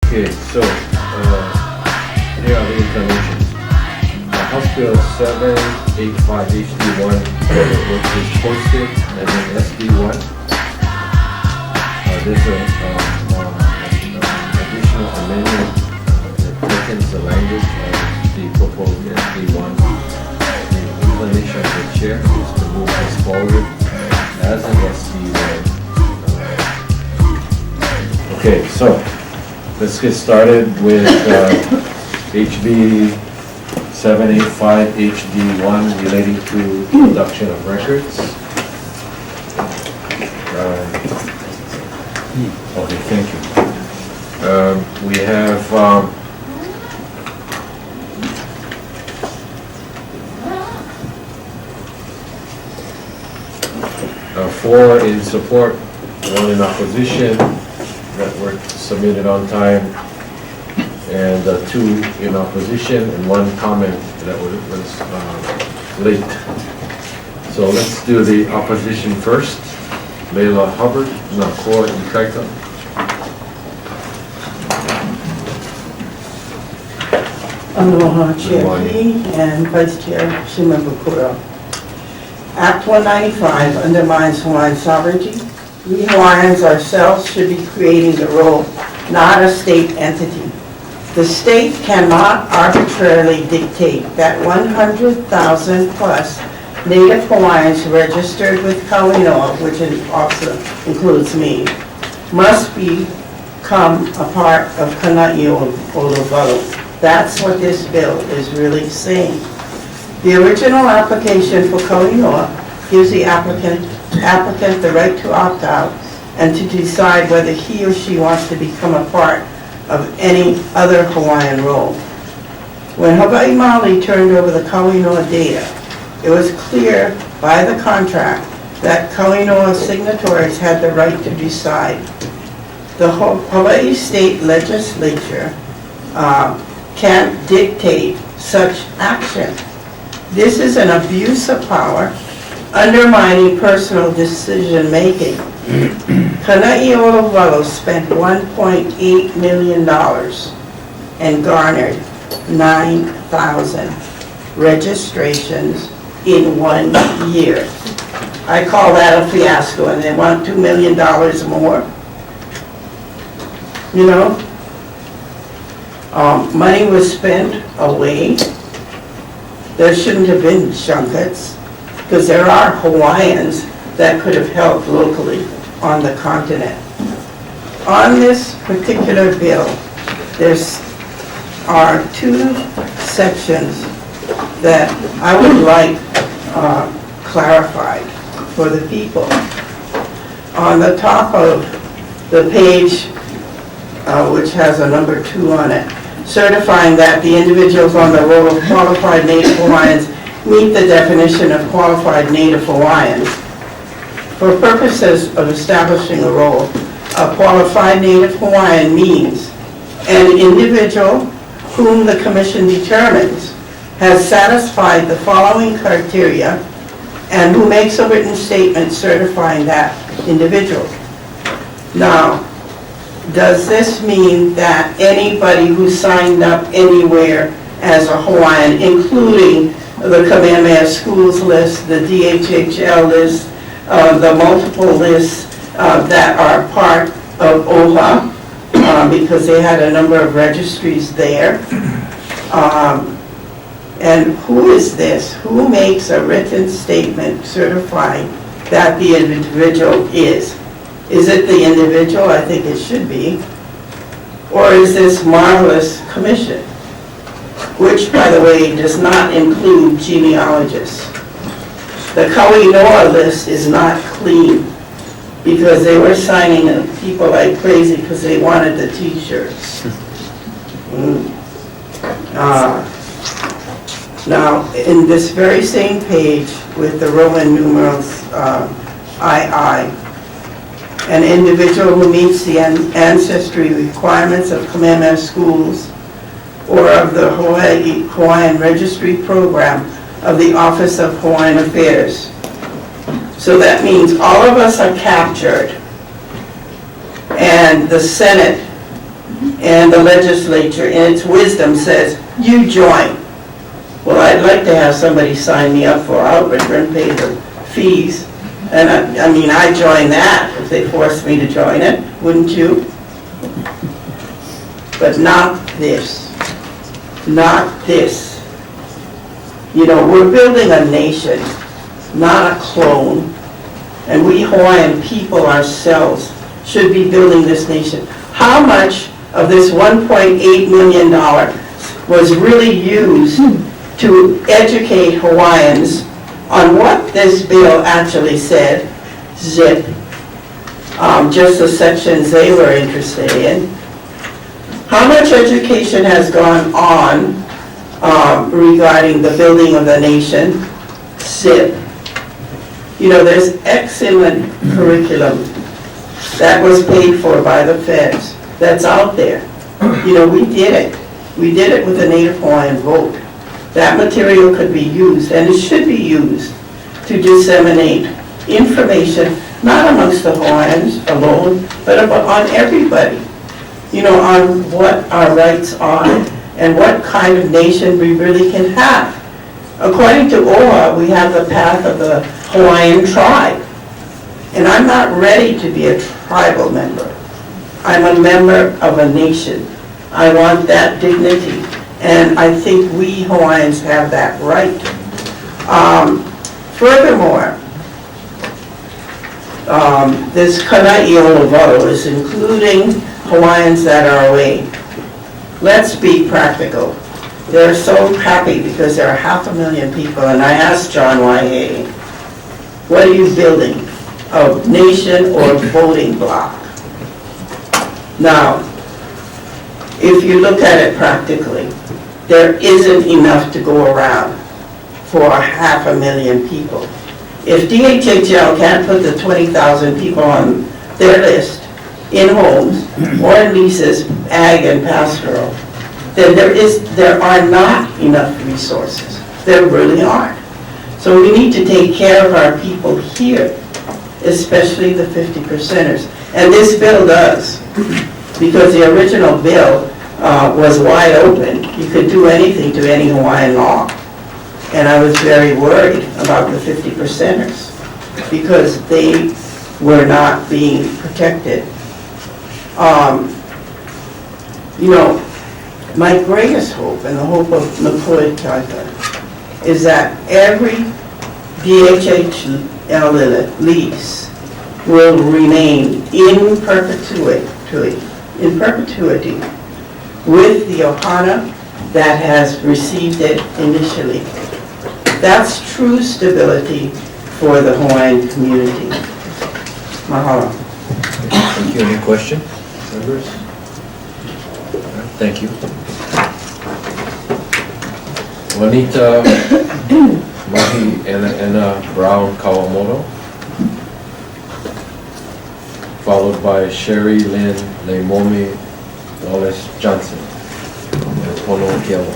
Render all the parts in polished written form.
Okay, so here are the information. House Bill 785 HD1, which is posted as an SD1. There's an additional amendment that quickens the language of the proposed SD1. The inclination of the chair is to move this forward as an SD1. Okay, so let's get started with HB 785 HD1 relating to production of records. Okay, thank you. We have four in support, one in opposition that were submitted on time, and two in opposition, and one comment that was late. So let's do the opposition first. Leila Hubbard, Nakor Ikaika. Aloha, Chair Lee and Vice Chair Shimabukuro. Act 195 undermines Hawaiian sovereignty. We Hawaiians ourselves should be creating the role, not a state entity. The state cannot arbitrarily dictate that 100,000 plus Native Hawaiians registered with KANAIOLOWALU, which also includes me, must become a part of KANAIOLOWALU. That's what this bill is really saying. The original application for KANAIOLOWALU gives the applicant the right to opt out and to decide whether he or she wants to become a part of any other Hawaiian role. When Kanaka Maoli turned over the KANAIOLOWALU data, it was clear by the contract that KANAIOLOWALU signatories had the right to decide. The Hawaii State Legislature can't dictate such action. This is an abuse of power, undermining personal decision-making. KANAIOLOWALU spent $1.8 million and garnered 9,000 registrations in 1 year. I call that a fiasco, and they want $2 million more. You know, money was spent away. There shouldn't have been junkets, because there are Hawaiians that could have helped locally on the continent. On this particular bill, there are two sections that I would like clarified for the people. On the top of the page, which has a number 2 on it, certifying that the individuals on the roll of qualified Native Hawaiians meet the definition of qualified Native Hawaiians. For purposes of establishing a role, a qualified Native Hawaiian means an individual whom the Commission determines has satisfied the following criteria and who makes a written statement certifying that individual. Now, does this mean that anybody who signed up anywhere as a Hawaiian, including the Kamehameha Schools list, the DHHL list, the multiple lists that are part of OHA, because they had a number of registries there. And who is this? Who makes a written statement certifying that the individual is? Is it the individual? I think it should be. Or is this marvelous commission, which, by the way, does not include genealogists? The KANAIOLOWALU list is not clean because they were signing people like crazy because they wanted the t-shirts. Now, in this very same page with the Roman numerals II, an individual who meets the ancestry requirements of Kamehameha Schools or of the Hawaiian Registry Program of the Office of Hawaiian Affairs. So that means all of us are captured, and the Senate and the legislature in its wisdom says, you join. Well, I'd like to have somebody sign me up for Outrigger and pay the fees. And I mean, I'd join that if they forced me to join it, wouldn't you? But not this. Not this. You know, we're building a nation, not a clone. And we Hawaiian people ourselves should be building this nation. How much of this $1.8 million was really used to educate Hawaiians on what this bill actually said? Zip. Just the sections they were interested in. How much education has gone on regarding the building of the nation? Zip. You know, there's excellent curriculum that was paid for by the feds that's out there. You know, we did it. We did it with the Native Hawaiian vote. That material could be used, and it should be used, to disseminate information, not amongst the Hawaiians alone, but on everybody. You know, on what our rights are and what kind of nation we really can have. According to OHA, we have the path of the Hawaiian tribe. And I'm not ready to be a tribal member. I'm a member of a nation. I want that dignity. And I think we Hawaiians have that right. Furthermore, this KANAIOLOWALU is including Hawaiians that are away. Let's be practical. They're so happy because there are 500,000 people, and I asked John Y.A., what are you building? A nation or voting bloc? Now, if you look at it practically, there isn't enough to go around for 500,000 people. If DHHL can't put the 20,000 people on their list in homes or in leases, ag and pastoral, then there are not enough resources. There really aren't. So we need to take care of our people here, especially the 50%ers. And this bill does, because the original bill was wide open. You could do anything to any Hawaiian law. And I was very worried about the 50%ers because they were not being protected. You know, my greatest hope and the hope of McCoy Carter is that every DHHL lease will remain in perpetuity with the ohana that has received it initially. That's true stability for the Hawaiian community. Mahalo. Thank you. Any questions, members? Thank you. Juanita Mahi and Brown Kawamoto, followed by Sherry Lynn Leimomi Wallace Johnson and Pono Kiawa.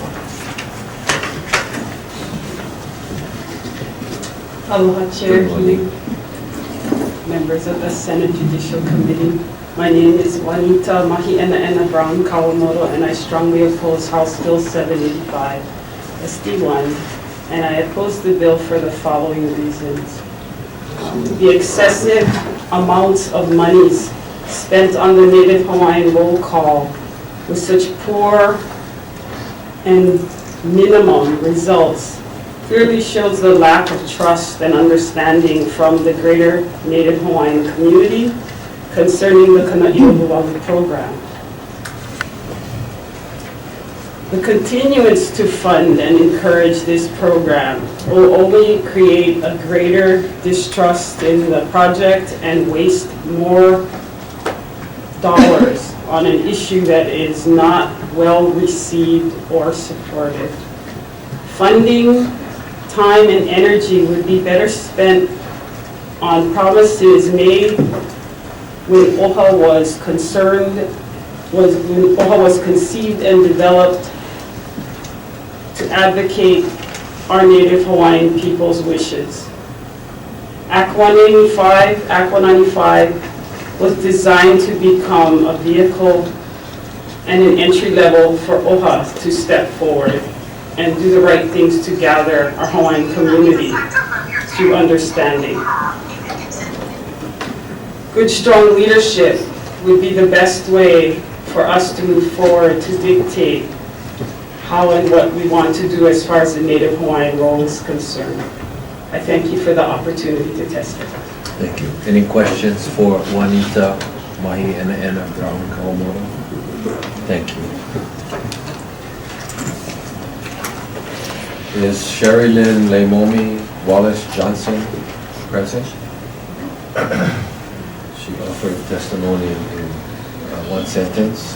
Aloha Chair, members of the Senate Judicial Committee. My name is Juanita Mahi'enaena Brown Kawamoto, and I strongly oppose House Bill 785, SD1, and I oppose the bill for the following reasons. The excessive amounts of monies spent on the Native Hawaiian roll call with such poor and minimum results clearly shows the lack of trust and understanding from the greater Native Hawaiian community concerning the KANAIOLOWALU program. The continuance to fund and encourage this program will only create a greater distrust in the project and waste more dollars on an issue that is not well received or supported. Funding, time, and energy would be better spent on promises made when OHA was conceived and developed to advocate our Native Hawaiian people's wishes. Act 195 was designed to become a vehicle and an entry level for OHA to step forward and do the right things to gather our Hawaiian community through understanding. Good, strong leadership would be the best way for us to move forward to dictate how and what we want to do as far as the Native Hawaiian role is concerned. I thank you for the opportunity to testify. Thank you. Any questions for Juanita Mahi and Anna Brown Kawamoto? Thank you. Is Sherilyn Leimomi Wallace Johnson present? She offered testimony in one sentence.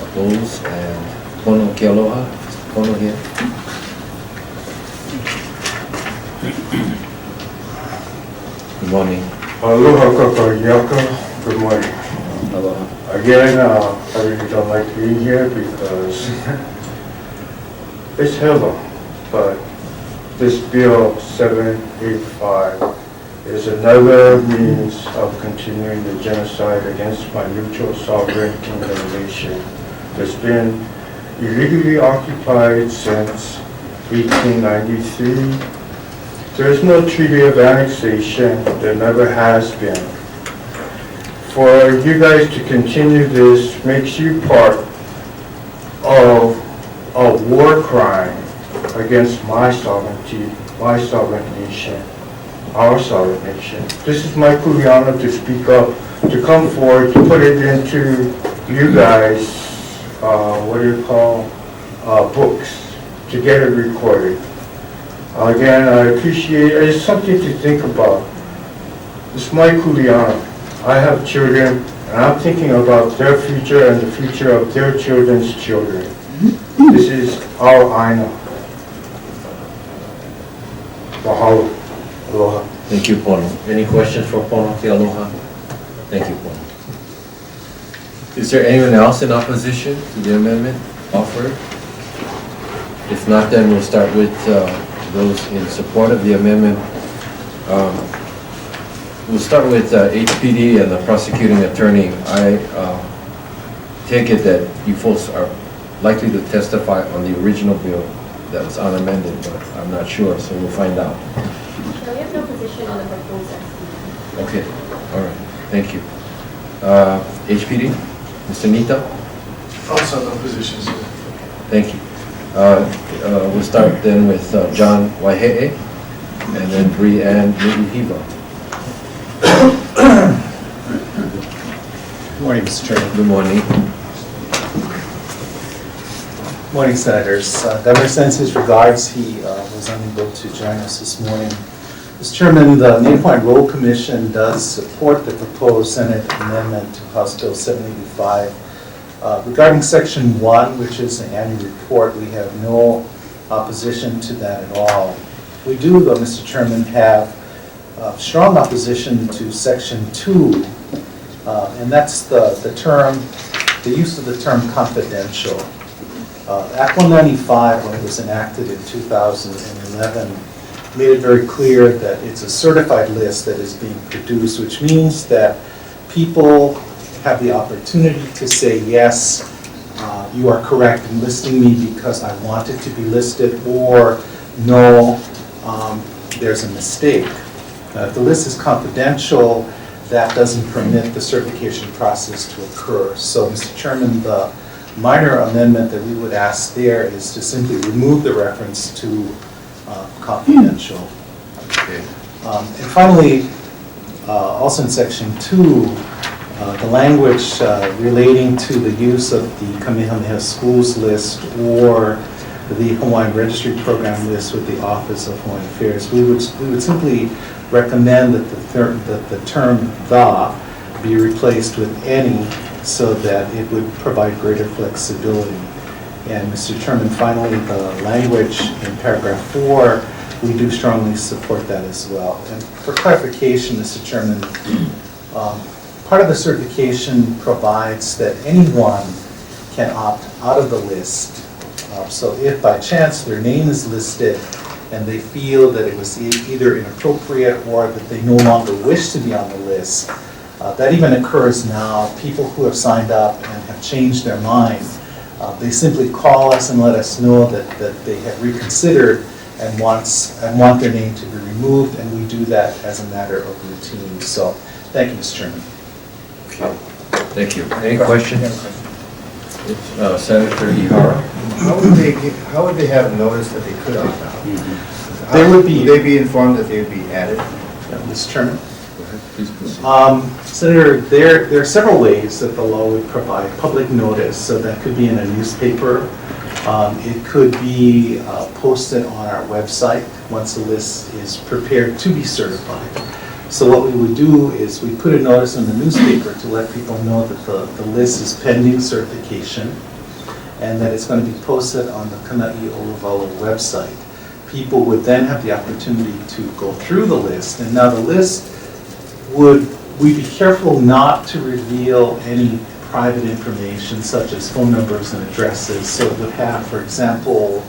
Oppose and Pono Kealoha. Pono here. Good morning. Aloha kakayaka. Good morning. Aloha. Again, I really don't like being here because it's heaven, but this bill 785 is another means of continuing the genocide against my neutral sovereign kingdom nation that's been illegally occupied since 1893. There is no treaty of annexation. There never has been. For you guys to continue this makes you part of a war crime against my sovereignty, my sovereign nation, our sovereign nation. This is my kuleana to speak up, to come forward, to put it into you guys, books, to get it recorded. Again, I appreciate it. It's something to think about. It's my kuleana. I have children, and I'm thinking about their future and the future of their children's children. This is our aina. Mahalo. Aloha. Thank you, Pono. Any questions for Pono Kealoha? Thank you, Pono. Is there anyone else in opposition to the amendment offered? If not, then we'll start with those in support of the amendment. We'll start with HPD and the prosecuting attorney. I take it that you folks are likely to testify on the original bill that was unamended, but I'm not sure, so we'll find out. No, we have no position on the proposal. Okay, all right, thank you. HPD, Mr. Nita? Also no positions. Thank you. We'll start then with John Waihe'e, and then Brianne Nuhiva. Good morning, Mr. Chairman. Good morning. Good morning, Senators. Governor sends his regards. He was unable to join us this morning. Mr. Chairman, the Native Hawaiian Road Commission does support the proposed Senate amendment to House Bill 785. Regarding Section 1, which is the annual report, we have no opposition to that at all. We do, though, Mr. Chairman, have strong opposition to Section 2, and that's the use of the term confidential. Act 195, when it was enacted in 2011, made it very clear that it's a certified list that is being produced, which means that people have the opportunity to say, yes, you are correct in listing me because I want it to be listed, or no, there's a mistake. If the list is confidential, that doesn't permit the certification process to occur. So, Mr. Chairman, the minor amendment that we would ask there is to simply remove the reference to confidential. Okay. And finally, also in Section 2, the language relating to the use of the Kamehameha Schools list or the Hawaiian Registry Program list with the Office of Hawaiian Affairs, we would simply recommend that the term "the" be replaced with "any," so that it would provide greater flexibility. And Mr. Chairman, finally, the language in paragraph 4, we do strongly support that as well. And for clarification, Mr. Chairman, part of the certification provides that anyone can opt out of the list. So if by chance their name is listed and they feel that it was either inappropriate or that they no longer wish to be on the list, That even occurs now. People who have signed up and have changed their mind, they simply call us and let us know that they have reconsidered and want their name to be removed, and we do that as a matter of routine. So, thank you, Mr. Chairman. Okay. Thank you. Any questions? Senator Ihara? How would they have noticed that they could opt out? They would be- Would they be informed that they would be added? Mr. Chairman? Go ahead, please proceed. Senator, there are several ways that the law would provide public notice. So that could be in a newspaper. It could be posted on our website once the list is prepared to be certified. So what we would do is we put a notice in the newspaper to let people know that the list is pending certification and that it's going to be posted on the KANAIOLOWALU website. People would then have the opportunity to go through the list. And now the list we'd be careful not to reveal any private information such as phone numbers and addresses. So it would have, for example,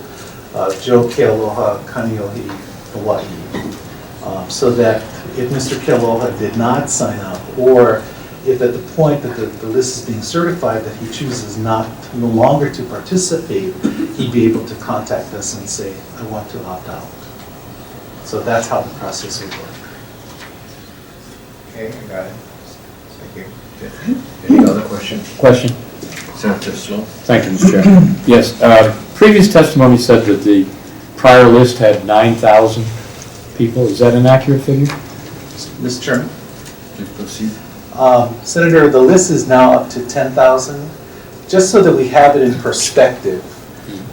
Joe Kealoha, Kaneohe, Hawaii. So that if Mr. Kealoha did not sign up, or if at the point that the list is being certified that he chooses no longer to participate, he'd be able to contact us and say, I want to opt out. So that's how the process would work. Okay, I got it. Thank you. Any other questions? Question. Senator Sloan? Thank you, Mr. Chairman. Yes, previous testimony said that the prior list had 9,000 people. Is that an accurate figure? Mr. Chairman? Please proceed. Senator, the list is now up to 10,000. Just so that we have it in perspective,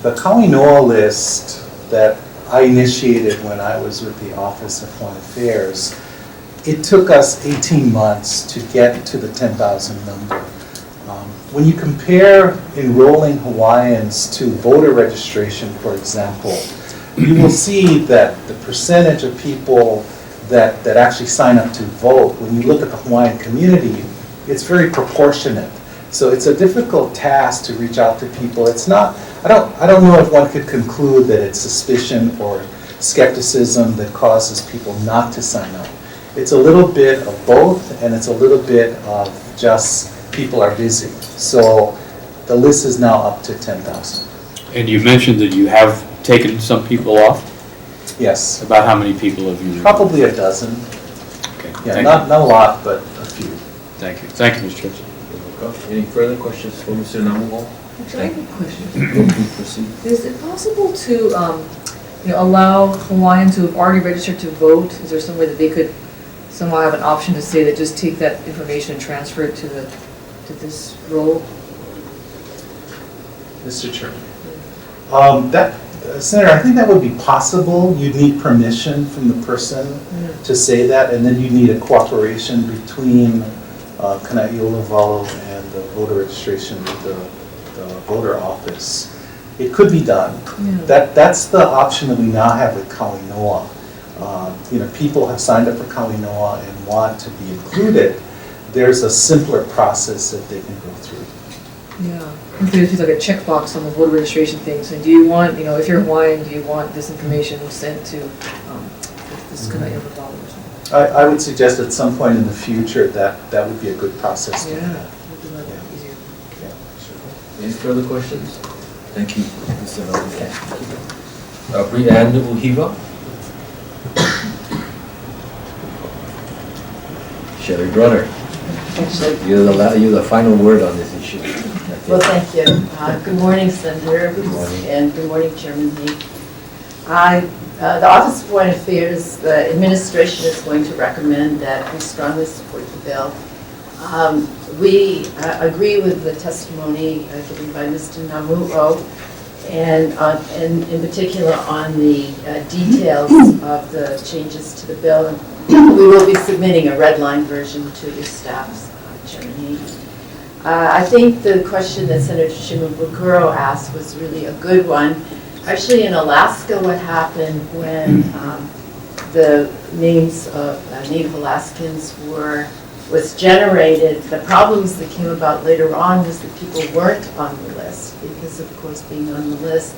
the Kainoa list that I initiated when I was with the Office of Foreign Affairs, it took us 18 months to get to the 10,000 number. When you compare enrolling Hawaiians to voter registration, for example, you will see that the percentage of people that actually sign up to vote, when you look at the Hawaiian community, it's very proportionate. So it's a difficult task to reach out to people. It's not, I don't know if one could conclude that it's suspicion or skepticism that causes people not to sign up. It's a little bit of both, and it's a little bit of just people are busy. So the list is now up to 10,000. And you mentioned that you have taken some people off. Yes, About how many people have you? probably a dozen. Okay, Yeah, thank not a lot, but a few. Thank you. Thank you, Mr. Chairman. Any further questions for Mr. Namuho? Actually, I have a question. Please proceed. Is it possible to allow Hawaiians who have already registered to vote? Is there some way that they could somehow have an option to say that just take that information and transfer it to this role? Mr. Chairman. Senator, I think that would be possible. You'd need permission from the person to say that, and then you'd need a cooperation between KANAIOLOWALU and the voter registration with the voter office. It could be done. Yeah. That's the option that we now have with Kainoa. People have signed up for Kainoa and want to be included. There's a simpler process that they can go through. Yeah. If there's like a checkbox on the voter registration thing, so do you want, if you're Hawaiian, do you want this information sent to this KANAIOLOWALU or something? I would suggest at some point in the future that would be a good process to Yeah, have. would be a lot easier. Yeah, sure. Any further questions? Thank you, Mr. Namuho. Brianne Uhiva? Sherry Brunner, you're the final word on this issue. Well, thank you. Good morning, Senator. Good morning. And good morning, Chairman Lee. The Office of Foreign Affairs, the administration is going to recommend that we strongly support the bill. We agree with the testimony given by Mr. Namuho, and in particular on the details of the changes to the bill. And we will be submitting a red line version to your staffs, Chairman Lee. I think the question that Senator Shimabukuro asked was really a good one. Actually, in Alaska, what happened when the names of Native Alaskans was generated, the problems that came about later on was that people weren't on the list because, of course, being on the list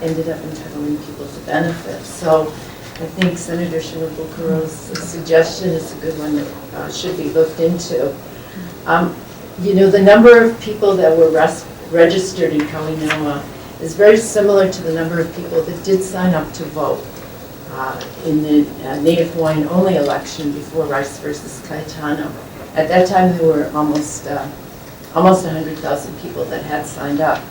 ended up entitling people to benefits. So I think Senator Shimabukuro's suggestion is a good one that should be looked into. You know, the number of people that were registered in Kainaola is very similar to the number of people that did sign up to vote in the Native Hawaiian only election before Rice versus Cayetano. At that time, there were almost 100,000 people that had signed up.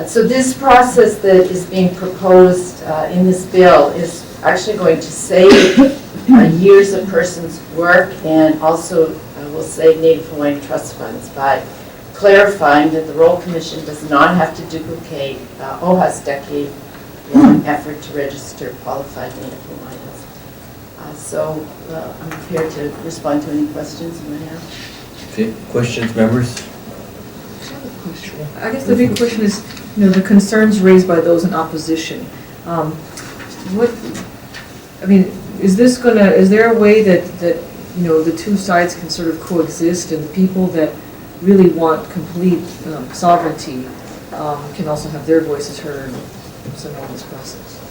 So this process that is being proposed in this bill is actually going to save years of persons' work and also will save Native Hawaiian trust funds by clarifying that the Royal Commission does not have to duplicate OHA's decade-long effort to register qualified Native Hawaiians. So I'm prepared to respond to any questions you may have. Okay, questions, members? I guess the big question is, you know, the concerns raised by those in opposition. Is there a way that you know, the two sides can sort of coexist, and the people that really want complete sovereignty can also have their voices heard somehow in this process?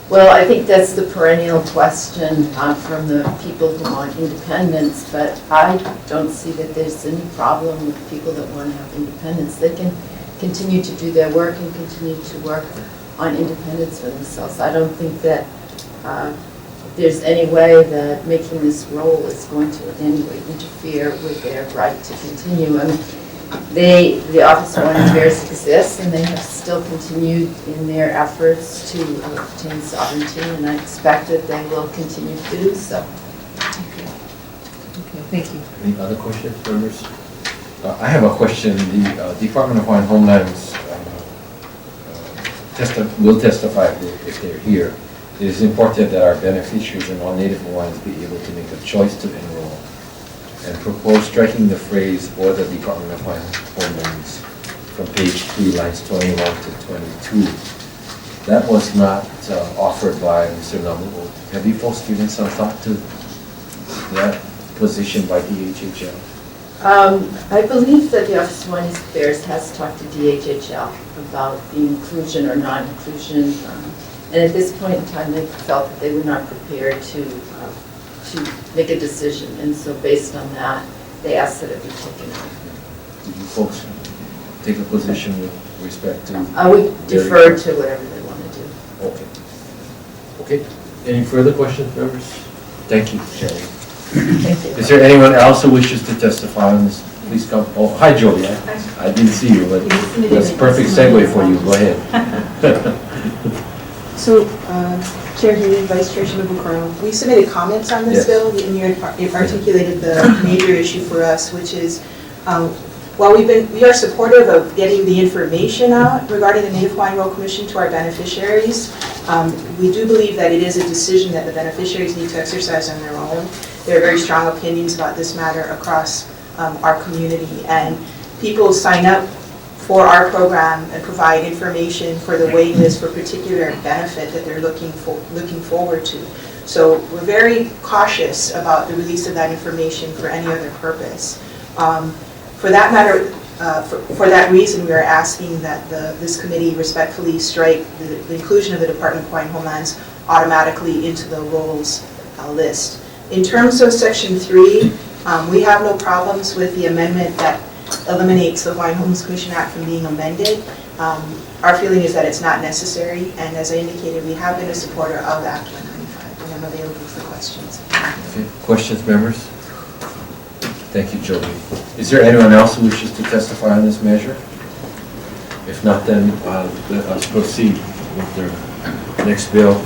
Well, I think that's the perennial question from the people who want independence, but I don't see that there's any problem with people that want to have independence. They can continue to do their work and continue to work on independence for themselves. I don't think that there's any way that making this role is going to in any way interfere with their right to continue. I mean, the Office of Foreign Affairs exists, and they have still continued in their efforts to obtain sovereignty, and I expect that they will continue to do so. Okay, thank you. Any other questions, members? I have a question. The Department of Hawaiian Homelands will testify if they're here. It is important that our beneficiaries and all Native Hawaiians be able to make a choice to enroll, and propose striking the phrase "or the Department of Hawaiian Homelands" from page 3, lines 21 to 22. That was not offered by Mr. Namu. Have you folks given some thought to that position by DHHL? I believe that the Office of Foreign Affairs has talked to DHHL about the inclusion or non-inclusion, and at this point in time, they felt that they were not prepared to make a decision, and so based on that, they asked that it be taken out. Did you folks take a position with respect to? I would defer to whatever they want to do. Okay. Okay. Any further questions, members? Thank you, Sherry. Thank you. Is there anyone else who wishes to testify on this? Please come. Oh, hi, Jolie. I didn't see you, but that's a perfect segue for you. Go ahead. So, Chair Healy, Vice Chair Shimabukuro, we submitted comments on this bill, and you articulated the major issue for us, which is, while we are supportive of getting the information out regarding the Native Hawaiian Royal Commission to our beneficiaries, we do believe that it is a decision that the beneficiaries need to exercise on their own. There are very strong opinions about this matter across our community, and people sign up for our program and provide information for the waiting list for particular benefit that they're looking forward to. So we're very cautious about the release of that information for any other purpose. For that matter, for that reason, we are asking that this committee respectfully strike the inclusion of the Department of Hawaiian Homelands automatically into the roles list. In terms of Section 3, we have no problems with the amendment that eliminates the Hawaiian Homeless Commission Act from being amended. Our feeling is that it's not necessary, and as I indicated, we have been a supporter of Act 195, and I'm available for questions. Okay. Questions, members? Thank you, Jolie. Is there anyone else who wishes to testify on this measure? If not, then let us proceed with the next bill.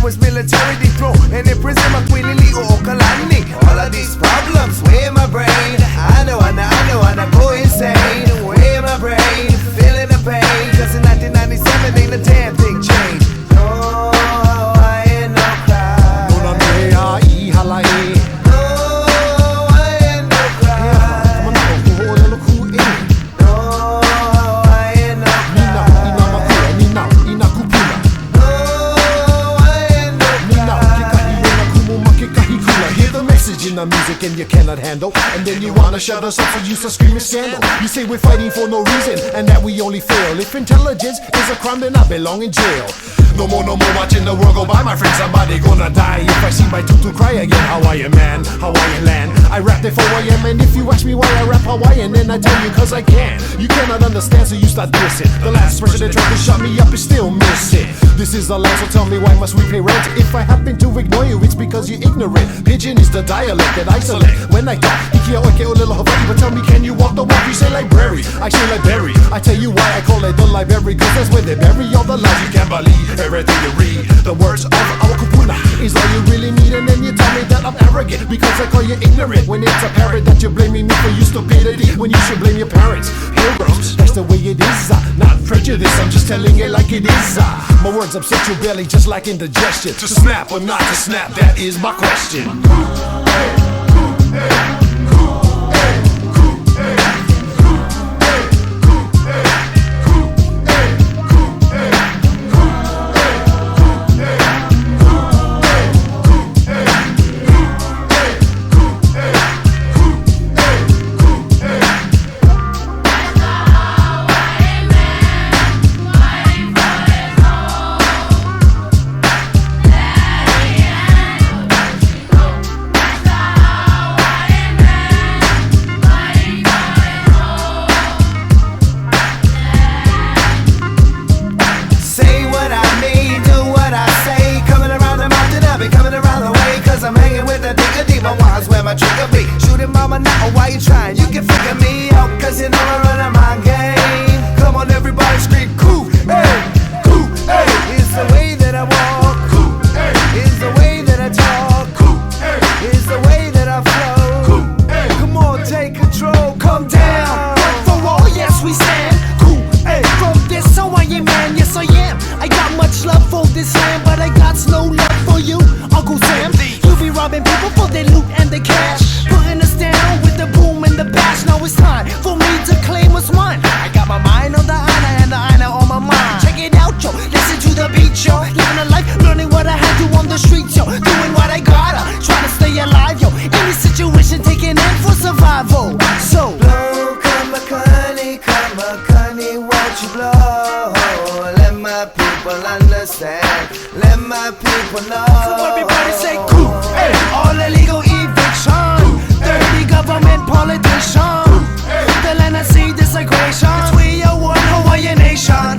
was military dethroned, and in prison my queen Lily or Kalani. All of these problems, way in my brain. I know, go insane. Way in my brain, feeling the pain. Cause in 1997 ain't a damn thing changed. No, I ain't no cry. No, I ain't no cry. No, I ain't no Hear the message in the music and you cannot handle, and then you wanna shut us up so you start screaming scandal. You say we're fighting for no reason and that we only fail. If intelligence is a crime, then I belong in jail. No more watching the world go by, my friend. Somebody gonna die if I see my tutu cry again. Hawaiian man, Hawaiian land. I rap it for who I am, and if you ask me why I rap Hawaiian, then I tell you cause I can. You cannot understand, so you start dissing. The last person that tried to shut me up is still missing. This is the land, so tell me why must we pay rent? If I happen to ignore you, it's because you're ignorant. Pidgin is the dialect that I select when I talk. Ikia oike o little Hawaii, but tell me, can you walk the walk? You say library, I say library. I tell you why I call it the library, cause that's where they bury all the lies you can't believe. Everything you read, the words of our kupuna is all you really need, and then you tell me that I'm arrogant because I call you ignorant. When it's apparent that you're blaming me for your stupidity, when you should blame your parents. Pilgrims, that's the way it is, not prejudice, I'm just telling it like it is. My words upset your belly just like indigestion. To snap or not to snap, that is my question. Shooting mama now, why you trying? You can figure me out, cause you know I run a my game. Come on everybody scream, cool, hey, cool, hey. It's the way that I walk, cool, hey. It's the way that I talk, cool, hey. It's the way that I flow, cool, hey. Come on, take control, come down. One for all, yes we stand, cool, hey. From this, so I am man, yes I am. I got much love for this land, but I got no love for you, Uncle Sam. You be robbing people for their loot and their cash, putting us down with the boom and the bash. Now it's time for me to claim what's mine. I got my mind on the honor and the honor on my mind. Check it out, yo, listen to the beat, yo. Living a life, learning what I had to on the streets, yo. Doing what I gotta, trying to stay alive, yo. Any situation, taking in for survival. So blow, come a honey, won't you blow? Let my people understand, let my people know. So everybody say cool, hey. All illegal eviction, dirty government politician, the land I see desecration. 'Cause we are one Hawaiian nation.